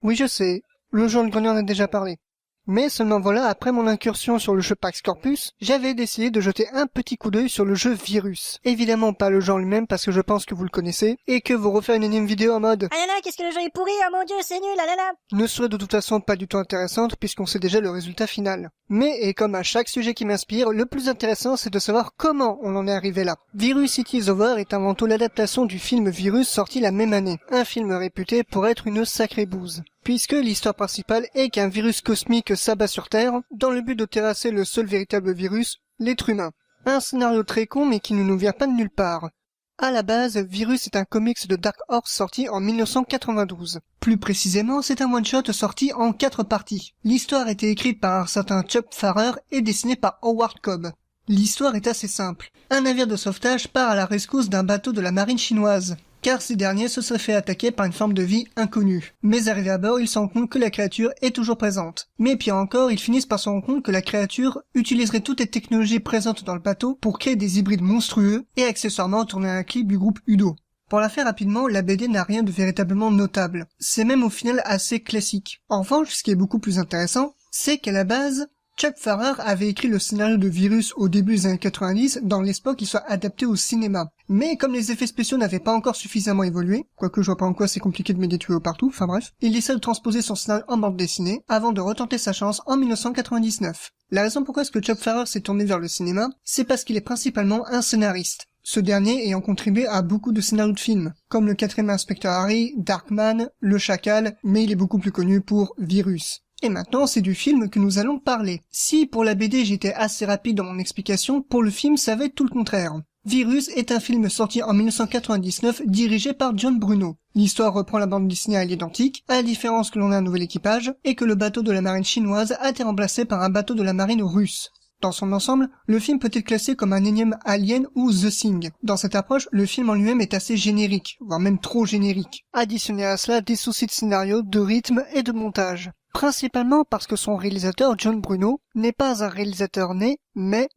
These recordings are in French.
Oui, je sais, le jour du grenier en a déjà parlé. Mais seulement voilà, après mon incursion sur le jeu Pax Corpus, j'avais décidé de jeter un petit coup d'œil sur le jeu Virus. Évidemment pas le genre lui-même parce que je pense que vous le connaissez, et que vous refaire une énième vidéo en mode Ah là là, qu'est-ce que le jeu est pourri, oh mon dieu, c'est nul, ah là là. ne serait de toute façon pas du tout intéressante puisqu'on sait déjà le résultat final. Mais, et comme à chaque sujet qui m'inspire, le plus intéressant c'est de savoir comment on en est arrivé là. Virus It Is Over est avant tout l'adaptation du film Virus sorti la même année, un film réputé pour être une sacrée bouse. Puisque l'histoire principale est qu'un virus cosmique s'abat sur Terre, dans le but de terrasser le seul véritable virus, l'être humain. Un scénario très con mais qui ne nous vient pas de nulle part. À la base, Virus est un comics de Dark Horse sorti en 1992. Plus précisément, c'est un one-shot sorti en 4 parties. L'histoire a été écrite par un certain Chuck Farrer et dessinée par Howard Cobb. L'histoire est assez simple. Un navire de sauvetage part à la rescousse d'un bateau de la marine chinoise, car ces derniers se seraient fait attaquer par une forme de vie inconnue. Mais arrivé à bord, ils se rendent compte que la créature est toujours présente. Mais pire encore, ils finissent par se rendre compte que la créature utiliserait toutes les technologies présentes dans le bateau pour créer des hybrides monstrueux et accessoirement tourner un clip du groupe Udo. Pour la faire rapidement, la BD n'a rien de véritablement notable. C'est même au final assez classique. En revanche, ce qui est beaucoup plus intéressant, c'est qu'à la base, Chuck Farrer avait écrit le scénario de Virus au début des années 90 dans l'espoir qu'il soit adapté au cinéma. Mais comme les effets spéciaux n'avaient pas encore suffisamment évolué, quoique je vois pas en quoi c'est compliqué de mettre des tuyaux partout, enfin bref, il essaie de transposer son scénario en bande dessinée avant de retenter sa chance en 1999. La raison pourquoi est-ce que Chuck Farrer s'est tourné vers le cinéma, c'est parce qu'il est principalement un scénariste. Ce dernier ayant contribué à beaucoup de scénarios de films, comme le 4e Inspecteur Harry, Darkman, Le Chacal, mais il est beaucoup plus connu pour Virus. Et maintenant, c'est du film que nous allons parler. Si pour la BD j'étais assez rapide dans mon explication, pour le film ça va être tout le contraire. Virus est un film sorti en 1999 dirigé par John Bruno. L'histoire reprend la bande dessinée à l'identique, à la différence que l'on a un nouvel équipage, et que le bateau de la marine chinoise a été remplacé par un bateau de la marine russe. Dans son ensemble, le film peut être classé comme un énième Alien ou The Thing. Dans cette approche, le film en lui-même est assez générique, voire même trop générique. Additionnez à cela des soucis de scénario, de rythme et de montage. Principalement parce que son réalisateur, John Bruno, n'est pas un réalisateur né, mais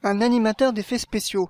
un animateur d'effets spéciaux.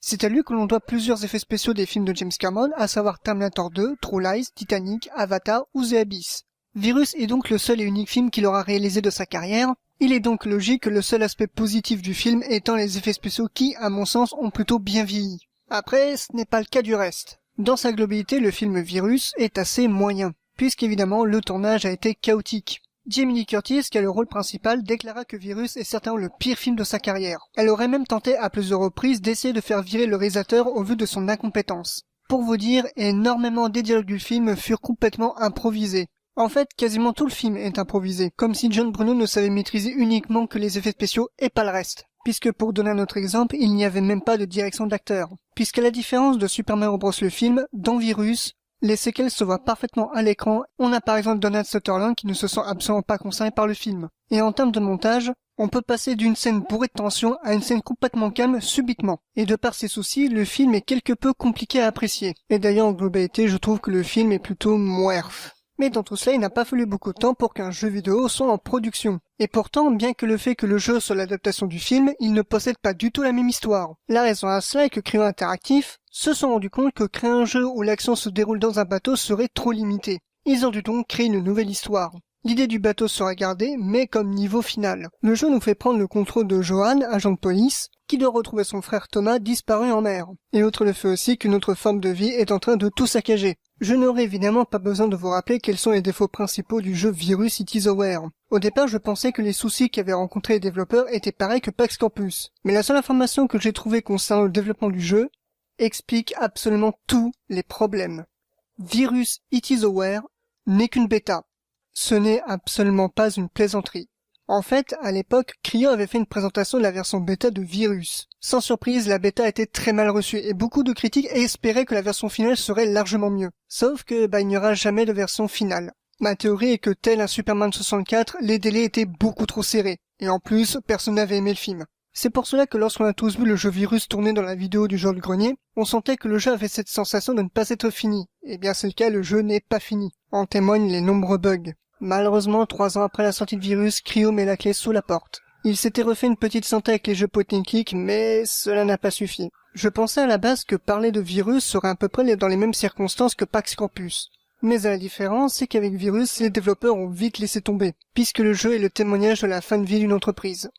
C'est à lui que l'on doit plusieurs effets spéciaux des films de James Cameron, à savoir Terminator 2, True Lies, Titanic, Avatar ou The Abyss. Virus est donc le seul et unique film qu'il aura réalisé de sa carrière. Il est donc logique que le seul aspect positif du film étant les effets spéciaux qui, à mon sens, ont plutôt bien vieilli. Après, ce n'est pas le cas du reste. Dans sa globalité, le film Virus est assez moyen, puisqu'évidemment le tournage a été chaotique. Jamie Lee Curtis, qui a le rôle principal, déclara que Virus est certainement le pire film de sa carrière. Elle aurait même tenté à plusieurs reprises d'essayer de faire virer le réalisateur au vu de son incompétence. Pour vous dire, énormément des dialogues du film furent complètement improvisés. En fait, quasiment tout le film est improvisé, comme si John Bruno ne savait maîtriser uniquement que les effets spéciaux et pas le reste. Puisque pour donner un autre exemple, il n'y avait même pas de direction d'acteur. Puisqu'à la différence de Super Mario Bros le film, dans Virus, les séquelles se voient parfaitement à l'écran. On a par exemple Donald Sutherland qui ne se sent absolument pas concerné par le film. Et en termes de montage, on peut passer d'une scène bourrée de tension à une scène complètement calme subitement. Et de par ses soucis, le film est quelque peu compliqué à apprécier. Et d'ailleurs en globalité, je trouve que le film est plutôt moerf. Mais dans tout cela, il n'a pas fallu beaucoup de temps pour qu'un jeu vidéo soit en production. Et pourtant, bien que le fait que le jeu soit l'adaptation du film, il ne possède pas du tout la même histoire. La raison à cela est que Cryo Interactif se sont rendus compte que créer un jeu où l'action se déroule dans un bateau serait trop limité. Ils ont dû donc créer une nouvelle histoire. L'idée du bateau sera gardée, mais comme niveau final. Le jeu nous fait prendre le contrôle de Johan, agent de police, qui doit retrouver son frère Thomas disparu en mer. Et outre le fait aussi qu'une autre forme de vie est en train de tout saccager. Je n'aurai évidemment pas besoin de vous rappeler quels sont les défauts principaux du jeu Virus It Is Over. Au départ, je pensais que les soucis qu'avaient rencontrés les développeurs étaient pareils que Pax Campus. Mais la seule information que j'ai trouvée concernant le développement du jeu explique absolument tous les problèmes. Virus It Is Over n'est qu'une bêta. Ce n'est absolument pas une plaisanterie. En fait, à l'époque, Cryo avait fait une présentation de la version bêta de Virus. Sans surprise, la bêta a été très mal reçue et beaucoup de critiques espéraient que la version finale serait largement mieux. Sauf que, il n'y aura jamais de version finale. Ma théorie est que tel un Superman 64, les délais étaient beaucoup trop serrés. Et en plus, personne n'avait aimé le film. C'est pour cela que lorsqu'on a tous vu le jeu Virus tourner dans la vidéo du jour du grenier, on sentait que le jeu avait cette sensation de ne pas être fini. Eh bien c'est le cas, le jeu n'est pas fini. En témoignent les nombreux bugs. Malheureusement, 3 ans après la sortie de Virus, Cryo met la clé sous la porte. Il s'était refait une petite santé avec les jeux point and click, mais cela n'a pas suffi. Je pensais à la base que parler de Virus serait à peu près dans les mêmes circonstances que Pax Campus. Mais à la différence, c'est qu'avec Virus, les développeurs ont vite laissé tomber, puisque le jeu est le témoignage de la fin de vie d'une entreprise.